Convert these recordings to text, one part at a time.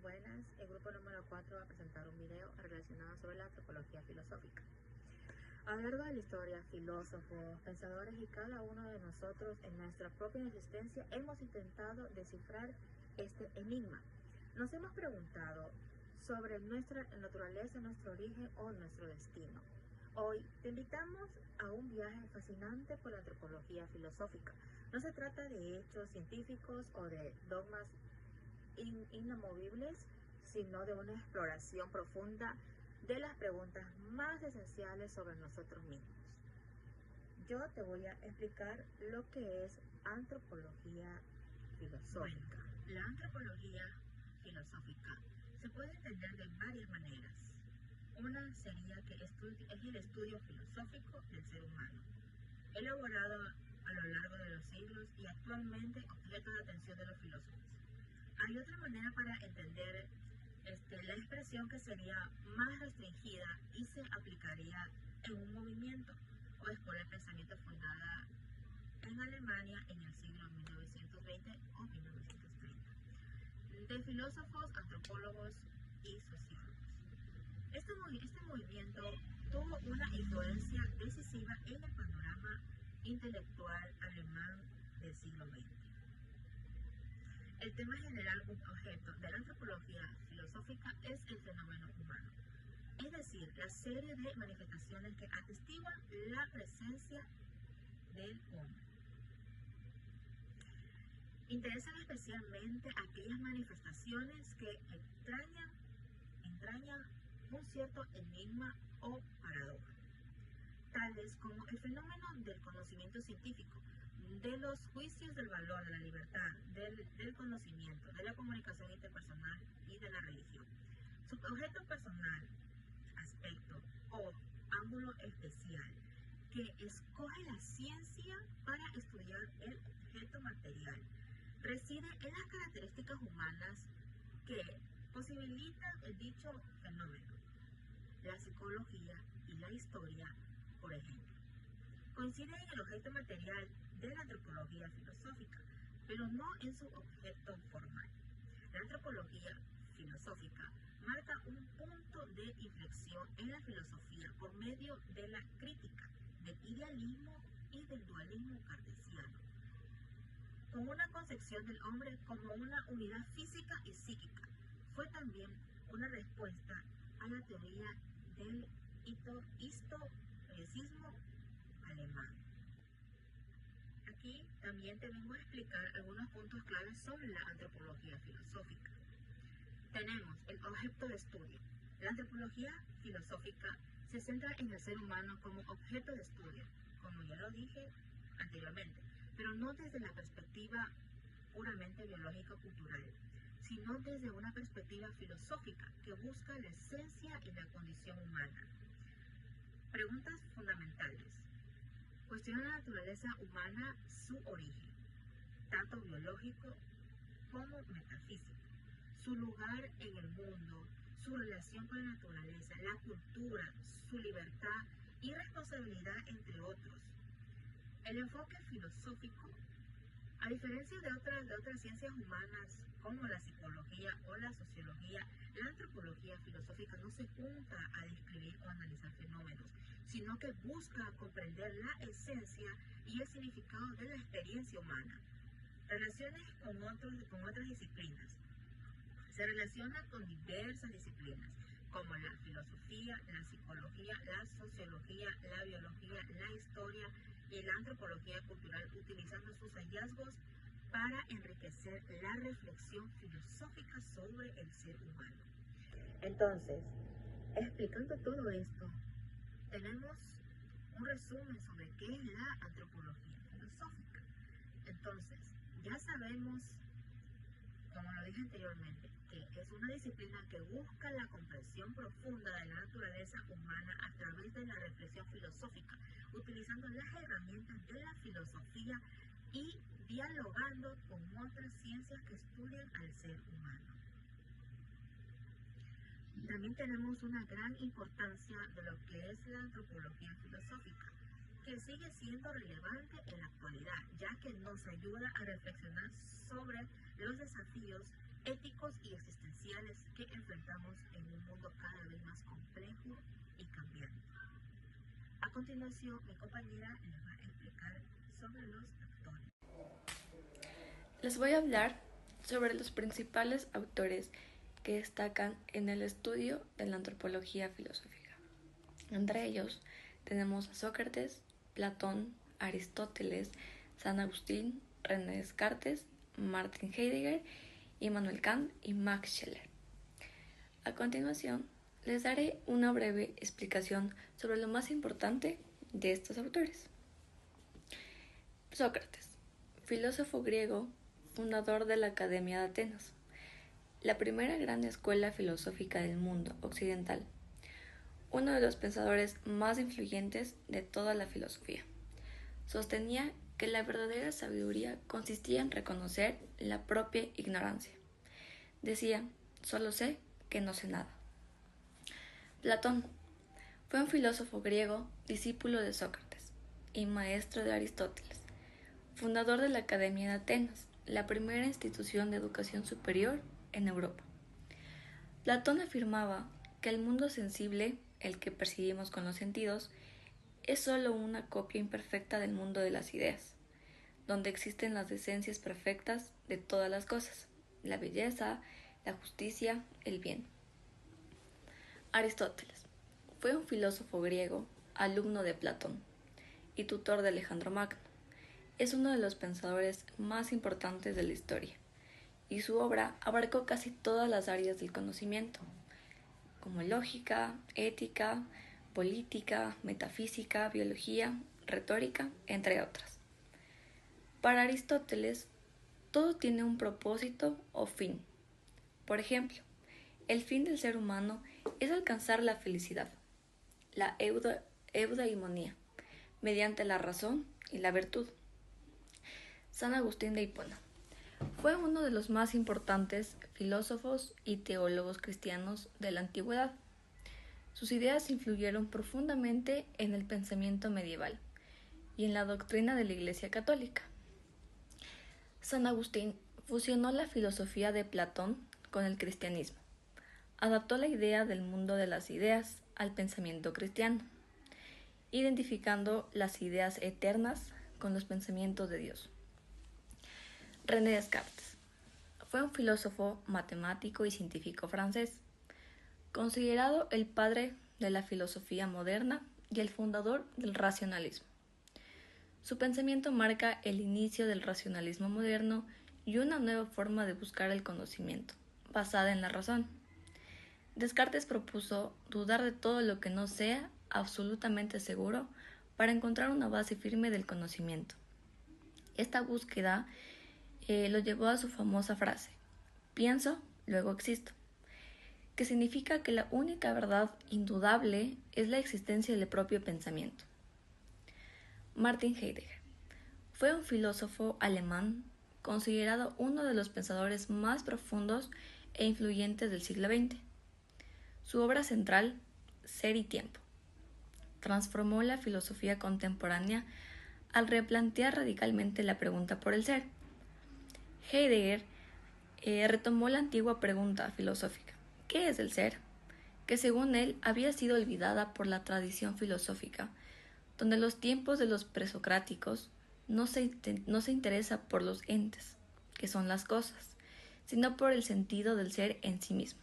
Buenas. El grupo número 4 va a presentar un video relacionado sobre la antropología filosófica. A lo largo de la historia, filósofos, pensadores y cada uno de nosotros en nuestra propia existencia hemos intentado descifrar este enigma. Nos hemos preguntado sobre nuestra naturaleza, nuestro origen o nuestro destino. Hoy te invitamos a un viaje fascinante por la antropología filosófica. No se trata de hechos científicos o de dogmas inamovibles, sino de una exploración profunda de las preguntas más esenciales sobre nosotros mismos. Yo te voy a explicar lo que es antropología filosófica. Bueno, la antropología filosófica se puede entender de varias maneras. Una sería que es el estudio filosófico del ser humano, elaborado a lo largo de los siglos y actualmente objeto de atención de los filósofos. Hay otra manera para entender la expresión que sería más restringida y se aplicaría en un movimiento o escuela de pensamiento fundada en Alemania en el siglo 1920 o 1930, de filósofos, antropólogos y sociólogos. Este movimiento tuvo una influencia decisiva en el panorama intelectual alemán del siglo XX. El tema general objeto de la antropología filosófica es el fenómeno humano, es decir, la serie de manifestaciones que atestiguan la presencia del hombre. Interesan especialmente aquellas manifestaciones que entrañan un cierto enigma o paradoja, tales como el fenómeno del conocimiento científico, de los juicios del valor, de la libertad, del conocimiento, de la comunicación interpersonal y de la religión. Su objeto personal, aspecto o ángulo especial que escoge la ciencia para estudiar el objeto material reside en las características humanas que posibilitan dicho fenómeno. La psicología y la historia, por ejemplo, coinciden en el objeto material de la antropología filosófica, pero no en su objeto formal. La antropología filosófica marca un punto de inflexión en la filosofía por medio de la crítica del idealismo y del dualismo cartesiano, con una concepción del hombre como una unidad física y psíquica. Fue también una respuesta a la teoría del historicismo alemán. Aquí también te vengo a explicar algunos puntos claves sobre la antropología filosófica. Tenemos el objeto de estudio. La antropología filosófica se centra en el ser humano como objeto de estudio, como ya lo dije anteriormente, pero no desde la perspectiva puramente biológico-cultural, sino desde una perspectiva filosófica que busca la esencia y la condición humana. Preguntas fundamentales. Cuestiona la naturaleza humana, su origen, tanto biológico como metafísico, su lugar en el mundo, su relación con la naturaleza, la cultura, su libertad y responsabilidad, entre otros. El enfoque filosófico, a diferencia de otras ciencias humanas como la psicología o la sociología, la antropología filosófica no se junta a describir o analizar fenómenos, sino que busca comprender la esencia y el significado de la experiencia humana. Relaciones con otras disciplinas. Se relaciona con diversas disciplinas, como la filosofía, la psicología, la sociología, la biología, la historia y la antropología cultural, utilizando sus hallazgos para enriquecer la reflexión filosófica sobre el ser humano. Entonces, explicando todo esto, tenemos un resumen sobre qué es la antropología filosófica. Entonces, ya sabemos, como lo dije anteriormente, que es una disciplina que busca la comprensión profunda de la naturaleza humana a través de la reflexión filosófica, utilizando las herramientas de la filosofía y dialogando con otras ciencias que estudian al ser humano. También tenemos una gran importancia de lo que es la antropología filosófica, que sigue siendo relevante en la actualidad, ya que nos ayuda a reflexionar sobre los desafíos éticos y existenciales que enfrentamos en un mundo cada vez más complejo y cambiante. A continuación, mi compañera les va a explicar sobre los autores. Les voy a hablar sobre los principales autores que destacan en el estudio de la antropología filosófica. Entre ellos tenemos a Sócrates, Platón, Aristóteles, San Agustín, René Descartes, Martin Heidegger, Immanuel Kant y Max Scheler. A continuación, les daré una breve explicación sobre lo más importante de estos autores. Sócrates, filósofo griego, fundador de la Academia de Atenas, la primera gran escuela filosófica del mundo occidental, uno de los pensadores más influyentes de toda la filosofía. Sostenía que la verdadera sabiduría consistía en reconocer la propia ignorancia. Decía, solo sé que no sé nada. Platón fue un filósofo griego, discípulo de Sócrates y maestro de Aristóteles, fundador de la Academia de Atenas, la primera institución de educación superior en Europa. Platón afirmaba que el mundo sensible, el que percibimos con los sentidos, es solo una copia imperfecta del mundo de las ideas, donde existen las esencias perfectas de todas las cosas, la belleza, la justicia, el bien. Aristóteles fue un filósofo griego, alumno de Platón y tutor de Alejandro Magno. Es uno de los pensadores más importantes de la historia, y su obra abarcó casi todas las áreas del conocimiento, como lógica, ética, política, metafísica, biología, retórica, entre otras. Para Aristóteles, todo tiene un propósito o fin. Por ejemplo, el fin del ser humano es alcanzar la felicidad, la eudaimonía, mediante la razón y la virtud. San Agustín de Hipona fue uno de los más importantes filósofos y teólogos cristianos de la antigüedad. Sus ideas influyeron profundamente en el pensamiento medieval y en la doctrina de la Iglesia Católica. San Agustín fusionó la filosofía de Platón con el cristianismo. Adaptó la idea del mundo de las ideas al pensamiento cristiano, identificando las ideas eternas con los pensamientos de Dios. René Descartes fue un filósofo, matemático y científico francés, considerado el padre de la filosofía moderna y el fundador del racionalismo. Su pensamiento marca el inicio del racionalismo moderno y una nueva forma de buscar el conocimiento, basada en la razón. Descartes propuso dudar de todo lo que no sea absolutamente seguro para encontrar una base firme del conocimiento. Esta búsqueda lo llevó a su famosa frase, pienso, luego existo, que significa que la única verdad indudable es la existencia del propio pensamiento. Martin Heidegger fue un filósofo alemán considerado uno de los pensadores más profundos e influyentes del siglo XX. Su obra central, Ser y Tiempo, transformó la filosofía contemporánea al replantear radicalmente la pregunta por el ser. Heidegger retomó la antigua pregunta filosófica, ¿qué es el ser?, que según él había sido olvidada por la tradición filosófica, donde los tiempos de los presocráticos no se interesa por los entes, que son las cosas, sino por el sentido del ser en sí mismo.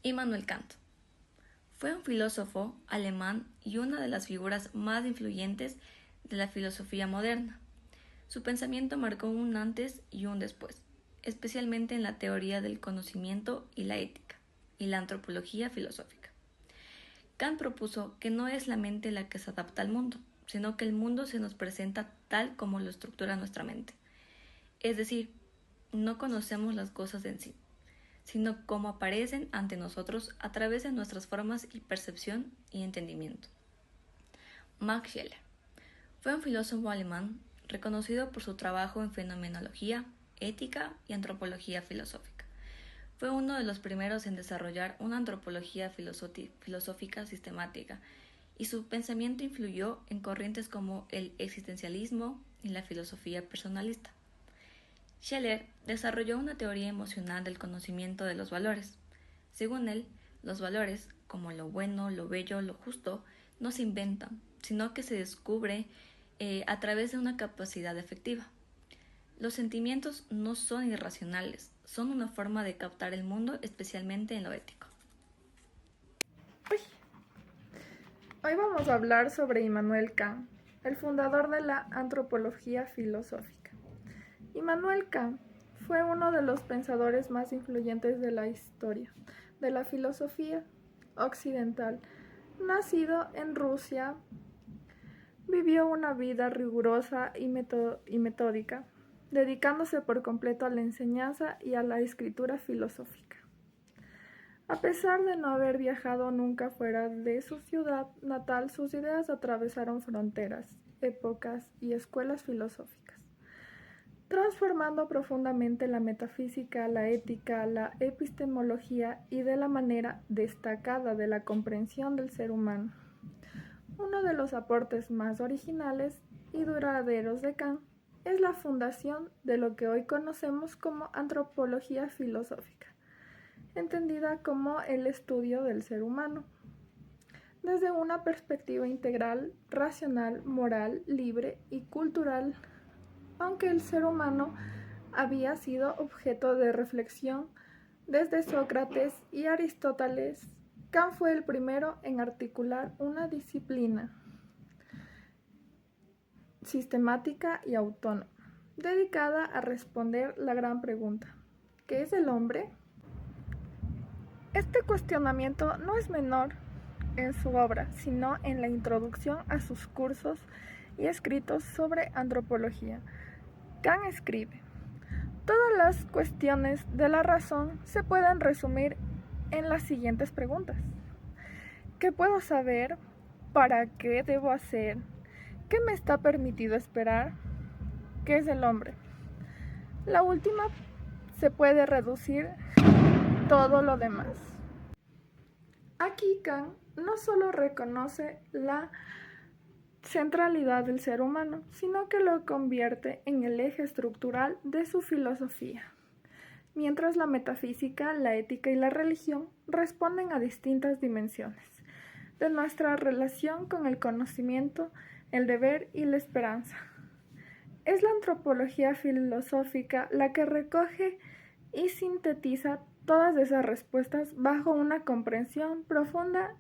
Immanuel Kant fue un filósofo alemán y una de las figuras más influyentes de la filosofía moderna. Su pensamiento marcó un antes y un después, especialmente en la teoría del conocimiento y la ética, y la antropología filosófica. Kant propuso que no es la mente la que se adapta al mundo, sino que el mundo se nos presenta tal como lo estructura nuestra mente. Es decir, no conocemos las cosas en sí, sino cómo aparecen ante nosotros a través de nuestras formas y percepción y entendimiento. Max Scheler fue un filósofo alemán reconocido por su trabajo en fenomenología, ética y antropología filosófica. Fue uno de los primeros en desarrollar una antropología filosófica sistemática, y su pensamiento influyó en corrientes como el existencialismo y la filosofía personalista. Scheler desarrolló una teoría emocional del conocimiento de los valores. Según él, los valores, como lo bueno, lo bello, lo justo, no se inventan, sino que se descubre a través de una capacidad efectiva. Los sentimientos no son irracionales, son una forma de captar el mundo, especialmente en lo ético. Hoy vamos a hablar sobre Immanuel Kant, el fundador de la antropología filosófica. Immanuel Kant fue uno de los pensadores más influyentes de la historia de la filosofía occidental. Nacido en Rusia, vivió una vida rigurosa y metódica, dedicándose por completo a la enseñanza y a la escritura filosófica. A pesar de no haber viajado nunca fuera de su ciudad natal, sus ideas atravesaron fronteras, épocas y escuelas filosóficas, transformando profundamente la metafísica, la ética, la epistemología y de la manera destacada de la comprensión del ser humano. Uno de los aportes más originales y duraderos de Kant es la fundación de lo que hoy conocemos como antropología filosófica, entendida como el estudio del ser humano, desde una perspectiva integral, racional, moral, libre y cultural. Aunque el ser humano había sido objeto de reflexión desde Sócrates y Aristóteles, Kant fue el primero en articular una disciplina sistemática y autónoma, dedicada a responder la gran pregunta: ¿qué es el hombre? Este cuestionamiento no es menor en su obra, sino en la introducción a sus cursos y escritos sobre antropología. Kant escribe: todas las cuestiones de la razón se pueden resumir en las siguientes preguntas: ¿qué puedo saber? ¿Para qué debo hacer? ¿Qué me está permitido esperar? ¿Qué es el hombre? La última se puede reducir todo lo demás. Aquí Kant no solo reconoce la centralidad del ser humano, sino que lo convierte en el eje estructural de su filosofía, mientras la metafísica, la ética y la religión responden a distintas dimensiones de nuestra relación con el conocimiento, el deber y la esperanza. Es la antropología filosófica la que recoge y sintetiza todas esas respuestas bajo una comprensión profunda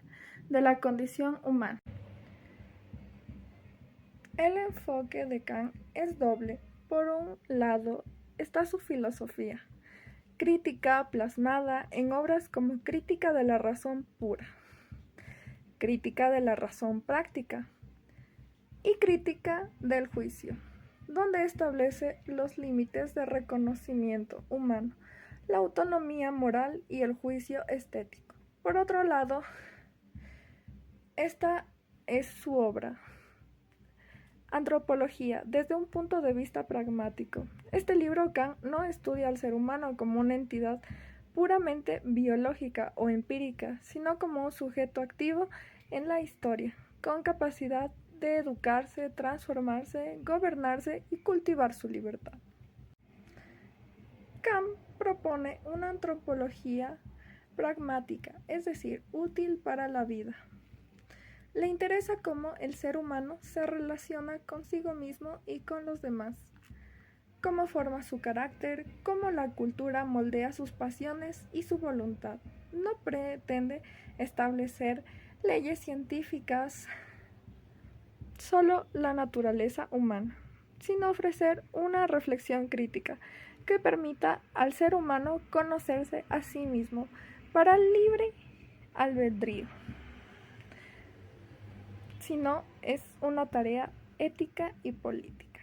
de la condición humana. El enfoque de Kant es doble. Por un lado está su filosofía crítica plasmada en obras como Crítica de la razón pura, Crítica de la razón práctica y Crítica del juicio, donde establece los límites de reconocimiento humano, la autonomía moral y el juicio estético. Por otro lado, esta es su obra Antropología, desde un punto de vista pragmático. Este libro Kant no estudia al ser humano como una entidad puramente biológica o empírica, sino como un sujeto activo en la historia, con capacidad de educarse, transformarse, gobernarse y cultivar su libertad. Kant propone una antropología pragmática, es decir, útil para la vida. Le interesa cómo el ser humano se relaciona consigo mismo y con los demás, cómo forma su carácter, cómo la cultura moldea sus pasiones y su voluntad. No pretende establecer leyes científicas, solo la naturaleza humana, sino ofrecer una reflexión crítica que permita al ser humano conocerse a sí mismo para el libre albedrío. Sino es una tarea ética y política.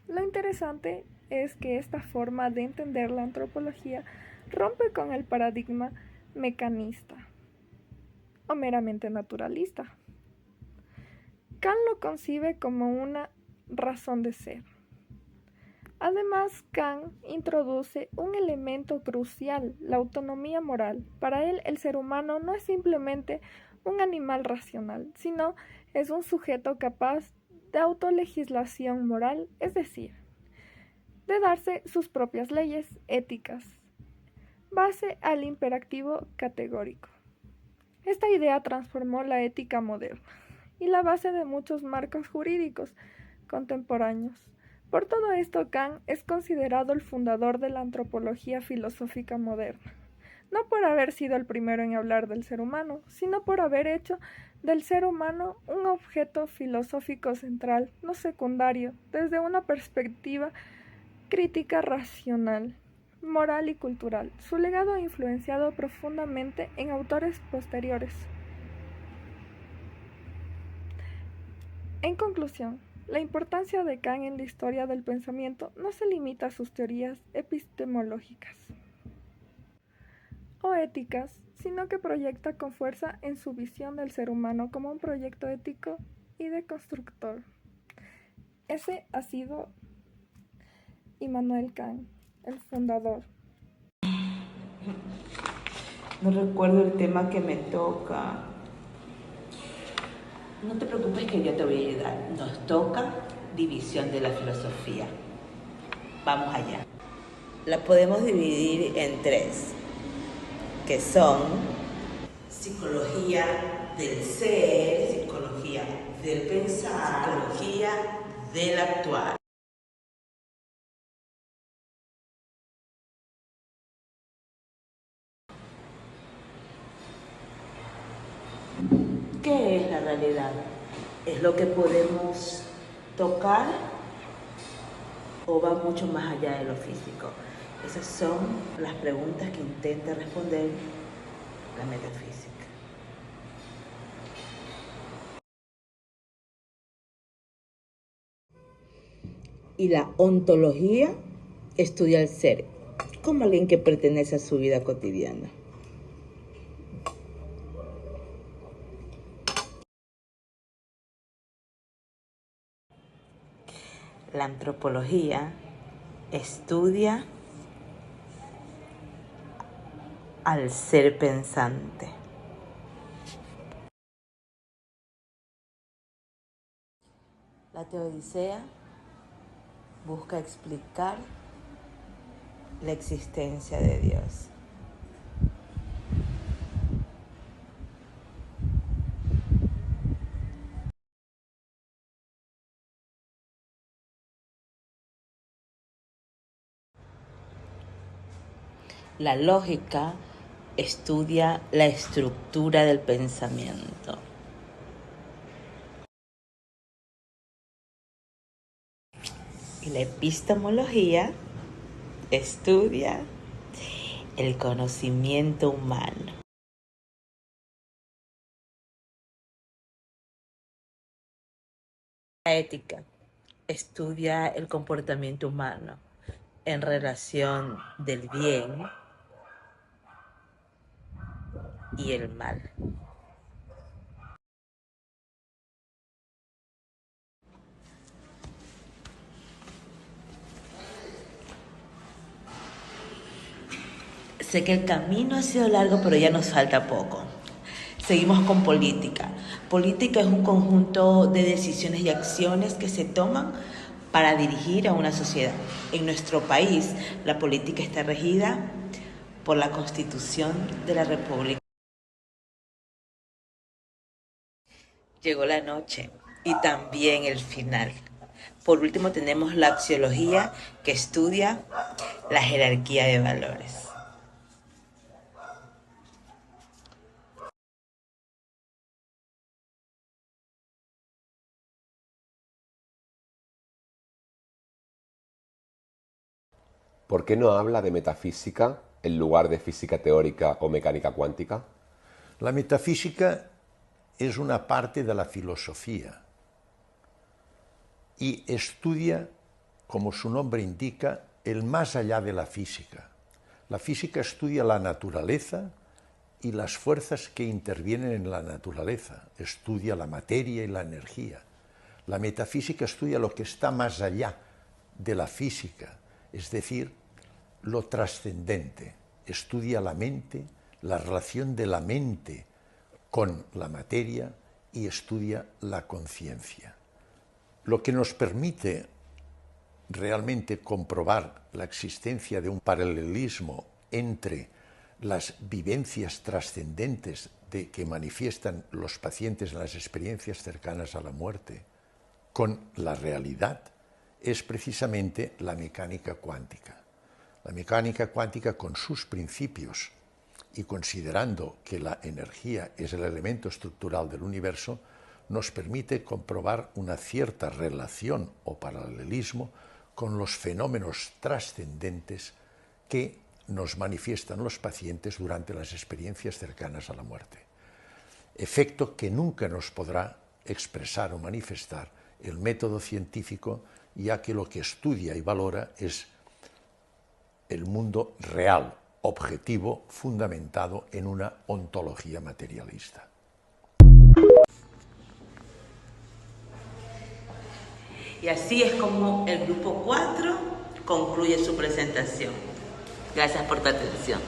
Lo interesante es que esta forma de entender la antropología rompe con el paradigma mecanista o meramente naturalista. Kant lo concibe como una razón de ser. Además, Kant introduce un elemento crucial, la autonomía moral. Para él, el ser humano no es simplemente un animal racional, sino es un sujeto capaz de autolegislación moral, es decir, de darse sus propias leyes éticas, base al imperativo categórico. Esta idea transformó la ética moderna y la base de muchos marcos jurídicos contemporáneos. Por todo esto, Kant es considerado el fundador de la antropología filosófica moderna, no por haber sido el primero en hablar del ser humano, sino por haber hecho del ser humano un objeto filosófico central, no secundario, desde una perspectiva crítica racional, moral y cultural. Su legado ha influenciado profundamente en autores posteriores. En conclusión, la importancia de Kant en la historia del pensamiento no se limita a sus teorías epistemológicas o éticas, sino que proyecta con fuerza en su visión del ser humano como un proyecto ético y deconstructor. Ese ha sido Immanuel Kant, el fundador. No recuerdo el tema que me toca. No te preocupes que yo te voy a ayudar. Nos toca división de la filosofía. Vamos allá. La podemos dividir en tres, que son psicología del ser, psicología del pensar, psicología del actuar. ¿Qué es la realidad? ¿Es lo que podemos tocar o va mucho más allá de lo físico? Esas son las preguntas que intenta responder la metafísica. Y la ontología estudia el ser como alguien que pertenece a su vida cotidiana. La antropología estudia al ser pensante. La teodicea busca explicar la existencia de Dios. La lógica estudia la estructura del pensamiento. Y la epistemología estudia el conocimiento humano. La ética estudia el comportamiento humano en relación del bien y el mal. Sé que el camino ha sido largo, pero ya nos falta poco. Seguimos con política. Política es un conjunto de decisiones y acciones que se toman para dirigir a una sociedad. En nuestro país, la política está regida por la Constitución de la República. Llegó la noche y también el final. Por último tenemos la axiología, que estudia la jerarquía de valores. ¿Por qué no habla de metafísica en lugar de física teórica o mecánica cuántica? La metafísica es una parte de la filosofía y estudia, como su nombre indica, el más allá de la física. La física estudia la naturaleza y las fuerzas que intervienen en la naturaleza, estudia la materia y la energía. La metafísica estudia lo que está más allá de la física, es decir, lo trascendente. Estudia la mente, la relación de la mente con la materia y estudia la conciencia. Lo que nos permite realmente comprobar la existencia de un paralelismo entre las vivencias trascendentes que manifiestan los pacientes en las experiencias cercanas a la muerte con la realidad, es precisamente la mecánica cuántica. La mecánica cuántica, con sus principios y considerando que la energía es el elemento estructural del universo, nos permite comprobar una cierta relación o paralelismo con los fenómenos trascendentes que nos manifiestan los pacientes durante las experiencias cercanas a la muerte. Efecto que nunca nos podrá expresar o manifestar el método científico, ya que lo que estudia y valora es el mundo real, objetivo, fundamentado en una ontología materialista. Y así es como el grupo 4 concluye su presentación. Gracias por tu atención.